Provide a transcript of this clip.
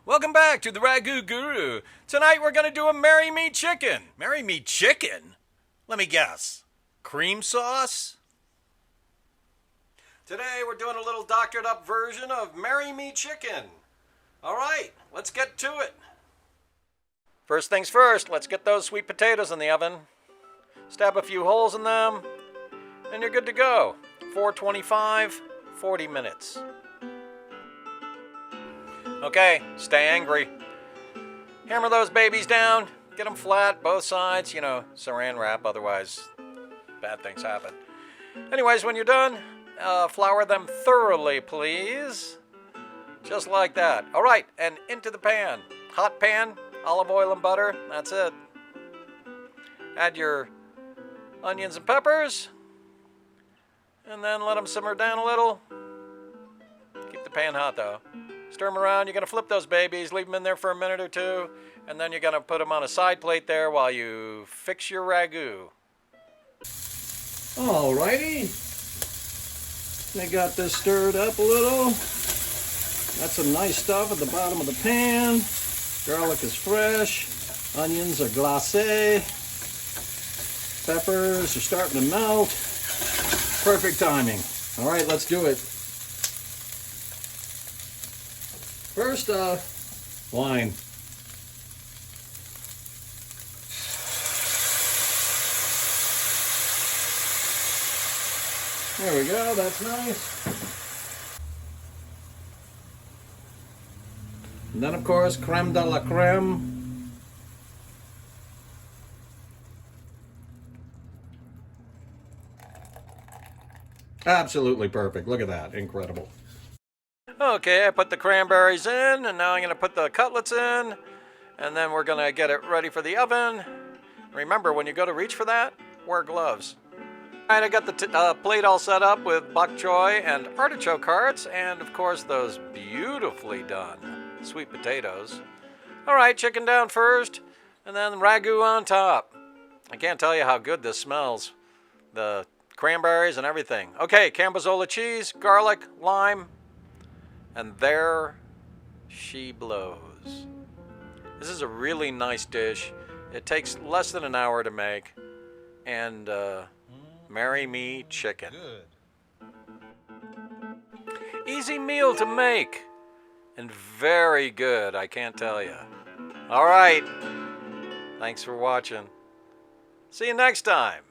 Welcome back to the Ragu Guru. Tonight we're going to do a Marry Me Chicken. Marry Me Chicken? Let me guess. Cream sauce? Today we're doing a little doctored up version of Marry Me Chicken. Alright, let's get to it. First things first, let's get those sweet potatoes in the oven. Stab a few holes in them, and you're good to go. 425, 40 minutes. Okay, stay angry. Hammer those babies down. Get them flat, both sides. You know, saran wrap, otherwise bad things happen. Anyways, when you're done, flour them thoroughly, please. Just like that. All right, and into the pan. Hot pan, olive oil and butter. That's it. Add your onions and peppers. And then let them simmer down a little. Keep the pan hot, though. Stir them around. You're going to flip those babies, leave them in there for a minute or two, and then you're going to put them on a side plate there while you fix your ragu. Alrighty. They got this stirred up a little. Got some nice stuff at the bottom of the pan. Garlic is fresh. Onions are glacé. Peppers are starting to melt. Perfect timing. Alright, let's do it. First, wine. There we go, that's nice. And then, of course, creme de la creme. Absolutely perfect. Look at that. Incredible. Okay, I put the cranberries in, and now I'm going to put the cutlets in, and then we're going to get it ready for the oven. Remember, when you go to reach for that, wear gloves. Alright, I got the plate all set up with bok choy and artichoke hearts, and of course those beautifully done sweet potatoes. Alright, chicken down first, and then ragu on top. I can't tell you how good this smells. The cranberries and everything. Okay, Cambozola cheese, garlic, lime, and there she blows. This is a really nice dish. It takes less than an hour to make, and Marry Me Chicken. Good. Easy meal to make, and very good, I can't tell you. All right, thanks for watching. See you next time.